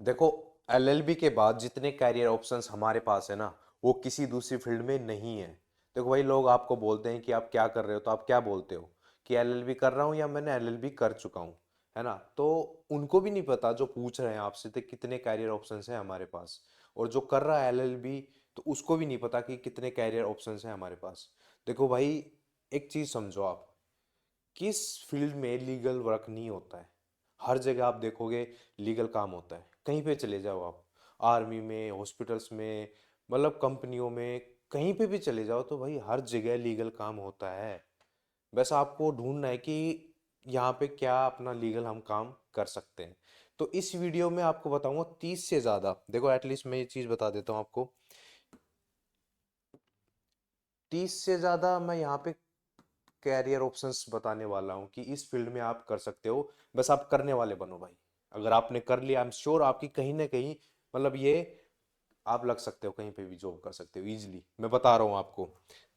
देखो, एलएलबी के बाद जितने कैरियर ऑप्शंस हमारे पास है ना, वो किसी दूसरी फील्ड में नहीं है। देखो भाई, लोग आपको बोलते हैं कि आप क्या कर रहे हो, तो आप क्या बोलते हो कि एलएलबी कर रहा हूँ या मैंने एलएलबी कर चुका हूँ, है ना। तो उनको भी नहीं पता जो पूछ रहे हैं आपसे तो कितने कैरियर ऑप्शंस हैं हमारे पास। और जो कर रहा है एलएलबी, तो उसको भी नहीं पता कि कितने कैरियर ऑप्शंस हैं हमारे पास। देखो भाई, एक चीज़ समझो आप, किस फील्ड में लीगल वर्क नहीं होता है। हर जगह आप देखोगे लीगल काम होता है। कहीं पे चले जाओ आप, आर्मी में, हॉस्पिटल्स में, मतलब कंपनियों में, कहीं पे भी चले जाओ तो भाई हर जगह लीगल काम होता है। बस आपको ढूंढना है कि यहाँ पे क्या अपना लीगल हम काम कर सकते हैं। तो इस वीडियो में आपको बताऊंगा 30 से ज़्यादा, देखो एटलीस्ट मैं ये चीज़ बता देता हूँ आपको, 30 से ज़्यादा मैं यहाँ पे कैरियर ऑप्शंस बताने वाला हूँ कि इस फील्ड में आप कर सकते हो। बस आप करने वाले बनो भाई। अगर आपने कर लिया, आई एम श्योर आपकी कहीं ना कहीं, मतलब ये, आप लग सकते हो, कहीं पे भी जॉब कर सकते हो इजीली, मैं बता रहा हूँ आपको।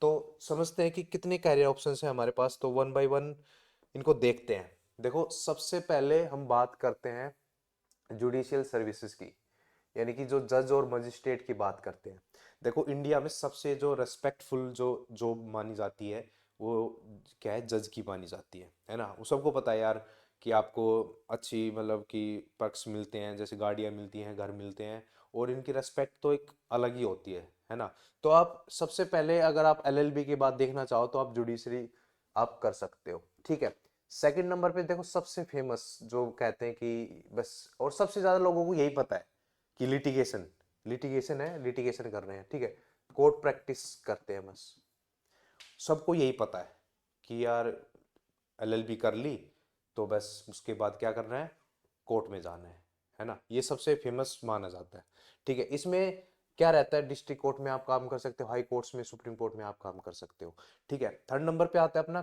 तो समझते हैं कि कितने कैरियर ऑप्शंस हैं हमारे पास, तो वन बाय वन इनको देखते हैं। देखो, सबसे पहले हम बात करते हैं जुडिशियल सर्विसेज की, यानी कि जो जज और मजिस्ट्रेट की बात करते हैं। देखो, इंडिया में सबसे जो रेस्पेक्टफुल जो जॉब मानी जाती है, वो क्या है, जज की मानी जाती है ना। वो सबको पता है यार कि आपको अच्छी, मतलब कि पर्क्स मिलते हैं, जैसे गाड़ियाँ मिलती हैं, घर मिलते हैं, और इनकी रेस्पेक्ट तो एक अलग ही होती है ना। तो आप सबसे पहले, अगर आप एलएलबी की बात देखना चाहो तो आप जुडिशरी आप कर सकते हो, ठीक है। सेकंड नंबर पे देखो, सबसे फेमस जो कहते हैं कि बस, और सबसे ज्यादा लोगों को यही पता है कि लिटिगेशन, लिटिगेशन है, लिटिगेशन कर रहे हैं, ठीक है। कोर्ट प्रैक्टिस करते हैं बस, सबको यही पता है कि यार एलएलबी कर ली तो बस उसके बाद क्या करना है, कोर्ट में जाना है ना। ये सबसे फेमस माना जाता है, ठीक है। इसमें क्या रहता है, डिस्ट्रिक्ट कोर्ट में आप काम कर सकते हो, हाई कोर्ट्स में, सुप्रीम कोर्ट में आप काम कर सकते हो, ठीक है। थर्ड नंबर पे आता है अपना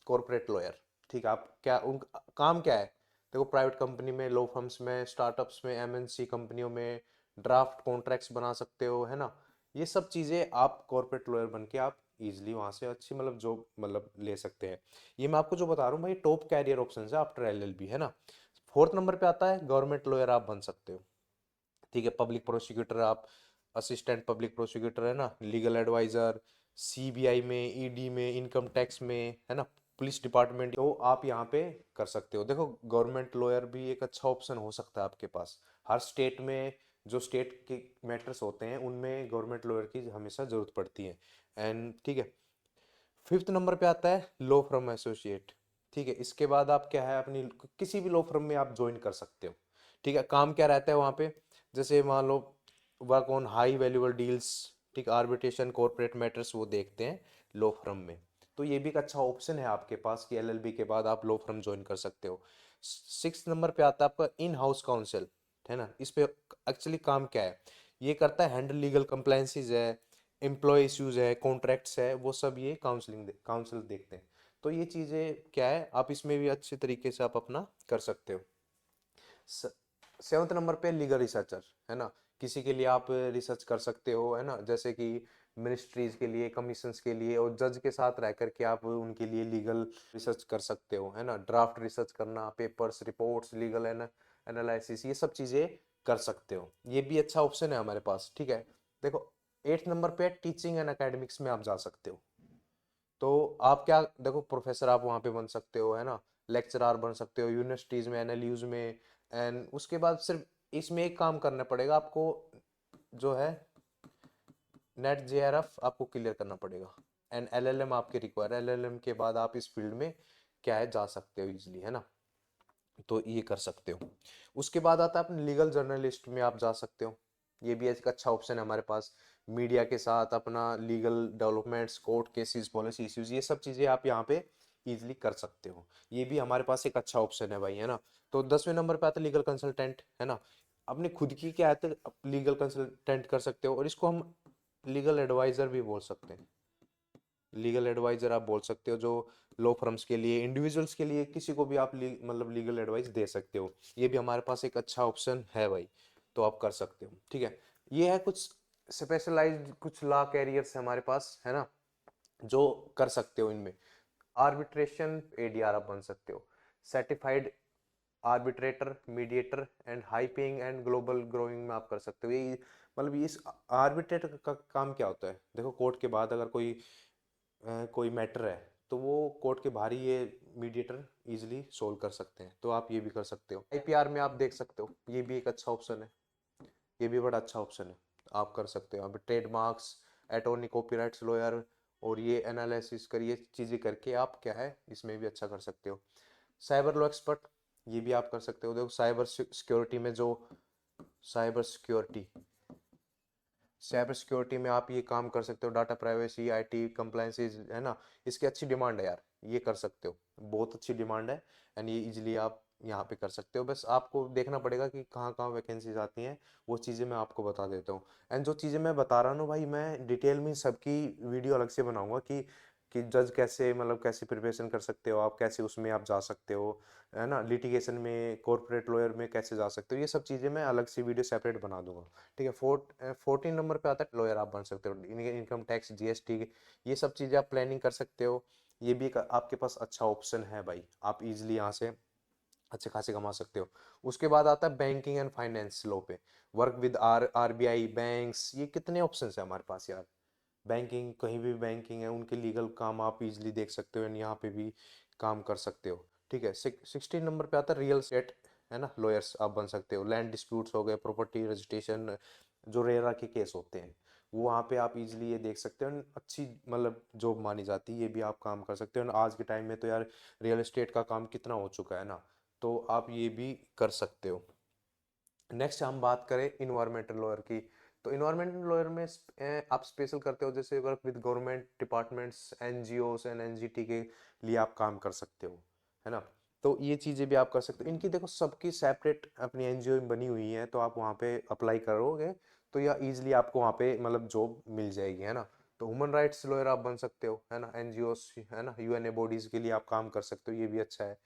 कॉर्पोरेट लॉयर, ठीक है। आप क्या, उन काम क्या है, देखो प्राइवेट कंपनी में, लॉ फर्म्स में, स्टार्टअप्स में, एमएनसी कंपनियों में ड्राफ्ट कॉन्ट्रैक्ट्स बना सकते हो, है ना। ये सब चीज़ें आप कॉर्पोरेट लॉयर बन के आप इजिली वहाँ से अच्छी, मतलब जॉब, मतलब ले सकते हैं। ये मैं आपको जो बता रहा हूँ भाई, टॉप कैरियर ऑप्शन है आफ्टर एलएलबी, है ना। फोर्थ नंबर पे आता है गवर्नमेंट लॉयर आप बन सकते हो, ठीक है। पब्लिक प्रोसिक्यूटर आप, असिस्टेंट पब्लिक प्रोसिक्यूटर, है ना, लीगल एडवाइजर, सीबीआई में, ईडी में, इनकम टैक्स में, है ना, पुलिस डिपार्टमेंट, तो आप यहाँ पे कर सकते हो। देखो, गवर्नमेंट लॉयर भी एक अच्छा ऑप्शन हो सकता है आपके पास। हर स्टेट में जो स्टेट के मैटर्स होते हैं उनमें गवर्नमेंट लॉयर की हमेशा जरूरत पड़ती है, एंड ठीक है। फिफ्थ नंबर पे आता है लॉ फर्म एसोसिएट, ठीक है। इसके बाद आप क्या है, अपनी किसी भी लॉ फर्म में आप ज्वाइन कर सकते हो, ठीक है। काम क्या रहता है वहाँ पे, जैसे मान लो work on high valuable deals, ठीक, आर्बिट्रेशन, कॉर्पोरेट मैटर्स, वो देखते हैं लॉ फर्म में। तो ये भी एक अच्छा ऑप्शन है आपके पास कि एलएलबी के बाद आप लॉ फर्म ज्वाइन कर सकते हो। सिक्स नंबर पे आता है आपका इन हाउस काउंसिल, है ना। इस पे एक्चुअली काम क्या है, ये करता है हैंडल लीगल कंप्लायंसेस है, एम्प्लॉय इश्यूज है, कॉन्ट्रैक्ट्स है, वो सब ये काउंसिल देखते हैं। तो ये चीज़ें क्या है, आप इसमें भी अच्छे तरीके से आप अपना कर सकते हो। सेवन्थ नंबर पे लीगल रिसर्चर, है ना। किसी के लिए आप रिसर्च कर सकते हो, है ना, जैसे कि मिनिस्ट्रीज के लिए, कमीशंस के लिए, और जज के साथ रह करके आप उनके लिए लीगल रिसर्च कर सकते हो, है ना। ड्राफ्ट रिसर्च करना, पेपर्स, रिपोर्ट्स, लीगल एनालिसिस, ये सब चीज़ें कर सकते हो। ये भी अच्छा ऑप्शन है हमारे पास, ठीक है। देखो, एट्थ नंबर पे टीचिंग एंड एकेडमिक्स में आप जा सकते हो। तो आप क्या, देखो प्रोफेसर आप वहाँ पे बन सकते हो, है ना, लेक्चरार बन सकते हो यूनिवर्सिटीज में, एनएलयूज में। एंड उसके बाद सिर्फ इसमें एक काम करना पड़ेगा आपको, जो है नेट जेआरएफ आपको क्लियर करना पड़ेगा, एंड एलएलएम आपके रिक्वायर, एलएलएम के बाद आप इस फील्ड में क्या है, जा सकते हो इजिली, है ना। तो ये कर सकते हो। उसके बाद आता है अपने लीगल जर्नलिस्ट में आप जा सकते हो। ये भी एक अच्छा ऑप्शन है हमारे पास। मीडिया के साथ अपना legal developments, court cases, policy issues, ये सब चीज़ें आप यहाँ पे इजीली कर सकते हो। ये भी हमारे पास एक अच्छा ऑप्शन है भाई, है ना। तो 10वें नंबर पे आता है लीगल कंसल्टेंट, है ना। अपने खुद की क्या है, लीगल कंसल्टेंट कर सकते हो, और इसको हम लीगल एडवाइजर भी बोल सकते हैं। लीगल एडवाइजर आप बोल सकते हो, जो लॉ फर्म्स के लिए, इंडिविजुअल्स के लिए, किसी को भी आप मतलब लीगल एडवाइस दे सकते हो। ये भी हमारे पास एक अच्छा ऑप्शन है भाई, तो आप कर सकते हो, ठीक है। ये है कुछ स्पेशलाइज्ड, कुछ लॉ कैरियर्स है हमारे पास, है ना, जो कर सकते हो इनमें। आर्बिट्रेशन एडीआर आप बन सकते हो, certified arbitrator, mediator and high paying and global growing में आप कर सकते हो। ये मतलब इस आर्बिट्रेटर का काम क्या होता है, देखो कोर्ट के बाद अगर कोई मैटर है तो वो कोर्ट के बाहर ही ये मीडिएटर इजीली सोल्व कर सकते हैं, तो आप ये भी कर सकते हो। आईपीआर में आप देख सकते हो, ये भी एक अच्छा ऑप्शन है, ये भी बड़ा अच्छा ऑप्शन है, आप कर सकते हो। अब ट्रेडमार्क्स, अटॉर्नी, कॉपीराइट्स लॉयर, और ये एनालिसिस करिए चीज़ें करके आप क्या है इसमें भी अच्छा कर सकते हो। साइबर लॉ एक्सपर्ट, ये भी आप कर सकते हो। देखो साइबर सिक्योरिटी में जो साइबर सिक्योरिटी साइबर सिक्योरिटी में आप ये काम कर सकते हो, डाटा प्राइवेसी, आईटी कंप्लायंसेस, है ना, इसकी अच्छी डिमांड है यार, ये कर सकते हो, बहुत अच्छी डिमांड है। एंड ये इजीली आप यहाँ पे कर सकते हो, बस आपको देखना पड़ेगा कि कहाँ कहाँ वैकेंसीज आती हैं, वो चीज़ें मैं आपको बता देता हूँ। एंड जो चीज़ें मैं बता रहा हूँ भाई, मैं डिटेल में सबकी वीडियो अलग से बनाऊंगा कि जज कैसे, मतलब कैसे प्रिपरेशन कर सकते हो आप, कैसे उसमें आप जा सकते हो, है ना, लिटिगेशन में, कॉर्पोरेट लॉयर में कैसे जा सकते हो, ये सब चीज़ें मैं अलग से वीडियो सेपरेट बना दूंगा। ठीक है। 14 नंबर पे आता है लॉयर आप बन सकते हो, इनकम टैक्स, जीएसटी, ये सब चीज़ें आप प्लानिंग कर सकते हो। ये भी आपके पास अच्छा ऑप्शन है भाई, आप इजीली यहाँ से अच्छे खासे कमा सकते हो। उसके बाद आता है बैंकिंग एंड फाइनेंस लॉ पे, वर्क विद आरबीआई बैंक्स, ये कितने ऑप्शन है हमारे पास यार। बैंकिंग, कहीं भी बैंकिंग है, उनके लीगल काम आप इजीली देख सकते हो, यहाँ पे भी काम कर सकते हो। ठीक है। 16 नंबर पे आता है रियल एस्टेट, है ना, लॉयर्स आप बन सकते हो। लैंड डिस्प्यूट्स हो गए, प्रॉपर्टी रजिस्ट्रेशन, जो रेरा के केस होते हैं, वो वहाँ पे आप इजीली ये देख सकते हो, अच्छी मतलब जॉब मानी जाती है, ये भी आप काम कर सकते हो। आज के टाइम में तो यार रियल एस्टेट का काम कितना हो चुका है ना, तो आप ये भी कर सकते हो। नेक्स्ट हम बात करें इन्वायरमेंटल लॉयर की, तो इन्वायरमेंटल लॉयर में आप स्पेशल करते हो, जैसे work with government departments, NGOs and NGT के लिए आप काम कर सकते हो, है ना। तो ये चीज़ें भी आप कर सकते हो। इनकी देखो सबकी सेपरेट अपनी एनजीओ बनी हुई है, तो आप वहाँ पे अप्लाई करोगे तो या इजीली आपको वहाँ पे मतलब जॉब मिल जाएगी, है ना। तो ह्यूमन राइट्स लॉयर आप बन सकते हो, है ना, एनजीओस, है ना, यूएनए बॉडीज के लिए आप काम कर सकते हो, ये भी अच्छा है।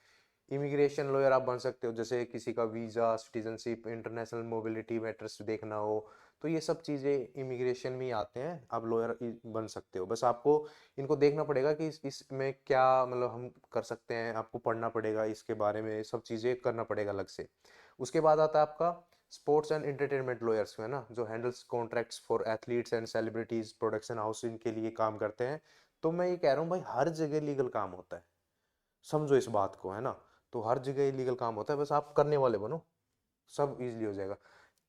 इमिग्रेशन लॉयर आप बन सकते हो, जैसे किसी का visa, citizenship, international mobility matters देखना हो, तो ये सब चीज़ें इमिग्रेशन में ही आते हैं, आप लॉयर बन सकते हो। बस आपको इनको देखना पड़ेगा कि इसमें क्या मतलब हम कर सकते हैं, आपको पढ़ना पड़ेगा इसके बारे में, सब चीज़ें करना पड़ेगा अलग से। उसके बाद आता है आपका स्पोर्ट्स एंड एंटरटेनमेंट लॉयर्स, है ना, जो handles contracts for athletes and celebrities, production house, इनके लिए काम करते हैं। तो मैं ये कह रहा हूँ भाई, हर जगह लीगल काम होता है, समझो इस बात को, है ना। तो हर जगह इलीगल काम होता है, बस आप करने वाले बनो, सब इजीली हो जाएगा।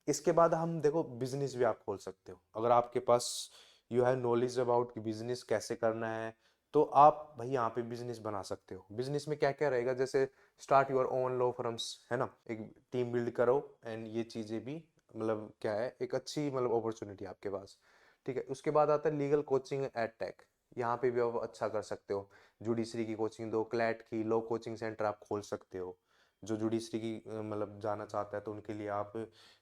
इसके बाद हम देखो बिजनेस भी आप खोल सकते हो, अगर आपके पास यू हैव नॉलेज अबाउट कि बिजनेस कैसे करना है, तो आप भाई यहाँ पे बिजनेस बना सकते हो। बिजनेस में क्या क्या रहेगा, जैसे start your own law firms, है ना, एक टीम बिल्ड करो, एंड ये चीजें भी मतलब क्या है, एक अच्छी मतलब अपॉर्चुनिटी आपके पास। ठीक है। उसके बाद आता है लीगल कोचिंग एट टेक, यहाँ पे भी आप अच्छा कर सकते हो। जुडिशरी की कोचिंग दो, क्लैट की लॉ कोचिंग सेंटर आप खोल सकते हो। जो जुडिशरी की मतलब जाना चाहता है तो उनके लिए आप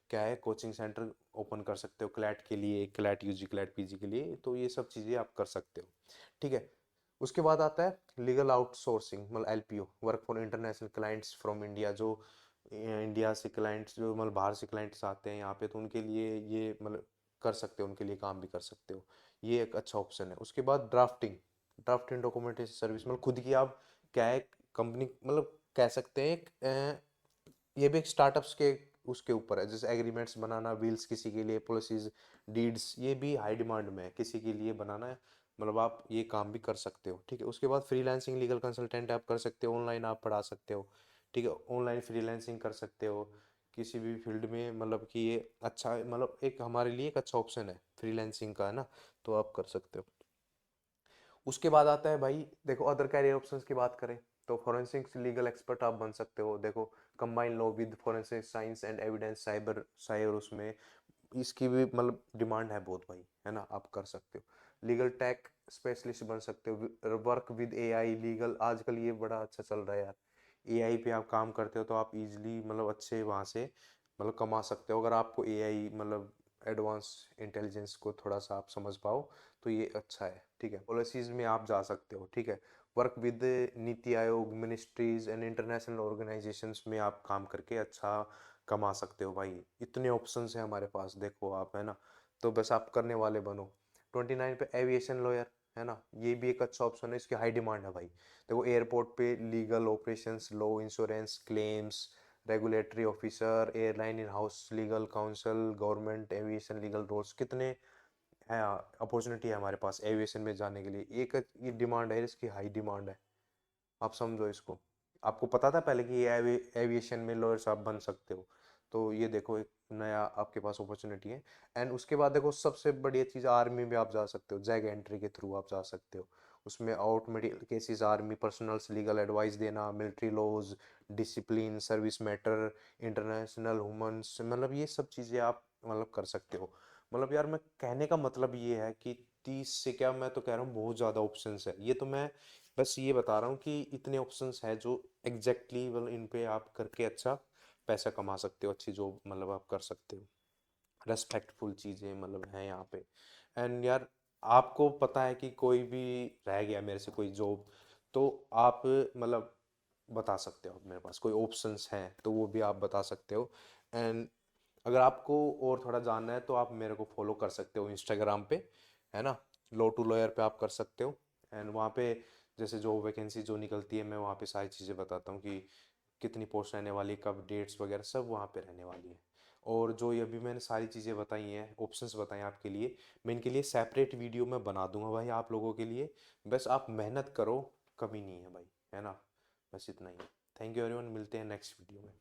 क्या है कोचिंग सेंटर ओपन कर सकते हो, क्लैट के लिए, क्लैट यूजी, क्लैट पीजी के लिए, तो ये सब चीज़ें आप कर सकते हो। ठीक है। उसके बाद आता है लीगल आउटसोर्सिंग, मतलब LPO, work for international clients from India, जो इंडिया से क्लाइंट्स, जो मतलब बाहर से क्लाइंट्स आते हैं यहाँ पे, तो उनके लिए ये मतलब कर सकते हो, उनके लिए काम भी कर सकते हो, ये एक अच्छा ऑप्शन है। उसके बाद ड्राफ्टिंग डॉक्यूमेंटेशन सर्विस, मतलब खुद की आप क्या है कंपनी, मतलब कह सकते हैं एक ये भी एक स्टार्टअप्स के उसके ऊपर है, जैसे एग्रीमेंट्स बनाना, व्हील्स किसी के लिए, पॉलिसीज, डीड्स, ये भी हाई डिमांड में है, किसी के लिए बनाना है, मतलब आप ये काम भी कर सकते हो। ठीक है। उसके बाद फ्रीलांसिंग लीगल कंसल्टेंट आप कर सकते हो, ऑनलाइन आप पढ़ा सकते हो। ठीक है। ऑनलाइन फ्रीलांसिंग कर सकते हो किसी भी फील्ड में, मतलब कि ये अच्छा मतलब एक हमारे लिए एक अच्छा ऑप्शन है फ्रीलांसिंग का, है ना, तो आप कर सकते हो। उसके बाद आता है भाई, देखो अदर कैरियर ऑप्शंस की बात करें तो फॉरेंसिक लीगल एक्सपर्ट आप बन सकते हो। देखो combine law with forensic science and evidence, cyber cyber उसमें इसकी भी मतलब डिमांड है बहुत भाई, है ना, आप कर सकते हो। लीगल टैक स्पेशलिस्ट बन सकते हो। वर्क विद एआई लीगल, आजकल ये बड़ा अच्छा चल रहा है यार, एआई पे आप काम करते हो तो आप इजीली मतलब अच्छे वहाँ से मतलब कमा सकते हो, अगर आपको एआई मतलब एडवांस इंटेलिजेंस को थोड़ा सा आप समझ पाओ, तो ये अच्छा है। ठीक है। पॉलिसीज में आप जा सकते हो। ठीक है। Work with NITI Aayog, ministries and international organisations में आप काम करके अच्छा कमा सकते हो भाई, इतने ऑप्शंस हैं हमारे पास, देखो आप, है ना, तो बस आप करने वाले बनो। 29 पे एविएशन लॉयर, है ना, ये भी एक अच्छा ऑप्शन है, इसकी हाई डिमांड है भाई। देखो एयरपोर्ट पे legal operations, law, insurance claims, regulatory officer, airline in house legal counsel, government aviation legal roles, कितने हैं अपॉर्चुनिटी है हमारे पास एविएशन में जाने के लिए। एक ये डिमांड है, इसकी हाई डिमांड है, आप समझो इसको। आपको पता था पहले कि एविएशन में लॉयर्स आप बन सकते हो, तो ये देखो एक नया आपके पास अपॉर्चुनिटी है। एंड उसके बाद देखो सबसे बढ़िया चीज़, आर्मी में आप जा सकते हो, जैग एंट्री के थ्रू आप जा सकते हो। उसमें out medical cases, army personals, legal advice देना, military laws, discipline, service matter, international humans, मतलब ये सब चीज़ें आप मतलब कर सकते हो। मतलब यार मैं कहने का मतलब ये है कि 30 से क्या, मैं तो कह रहा हूँ बहुत ज़्यादा ऑप्शंस है। ये तो मैं बस ये बता रहा हूँ कि इतने ऑप्शंस हैं जो एग्जैक्टली मतलब इन पे आप करके अच्छा पैसा कमा सकते हो, अच्छी जॉब मतलब आप कर सकते हो, रेस्पेक्टफुल चीज़ें मतलब हैं यहाँ पे। एंड यार आपको पता है कि कोई भी रह गया मेरे से कोई जॉब, तो आप मतलब बता सकते हो, मेरे पास कोई ऑप्शंस हैं तो वो भी आप बता सकते हो। एंड अगर आपको और थोड़ा जानना है तो आप मेरे को फॉलो कर सकते हो इंस्टाग्राम पे, है ना, लॉ टू लॉयर पे आप कर सकते हो। एंड वहाँ पे जैसे जो वैकेंसी जो निकलती है, मैं वहाँ पे सारी चीज़ें बताता हूँ कि कितनी पोस्ट रहने वाली है, कब डेट्स वगैरह सब वहाँ पे रहने वाली है। और जो ये अभी मैंने सारी चीज़ें बताई हैं, ऑप्शंस बताए हैं आपके लिए, मैं इनके लिए सेपरेट वीडियो मैं बना दूंगा भाई आप लोगों के लिए। बस आप मेहनत करो, कमी नहीं है भाई, है ना। बस इतना ही। थैंक यू एवरीवन, मिलते हैं नेक्स्ट वीडियो में।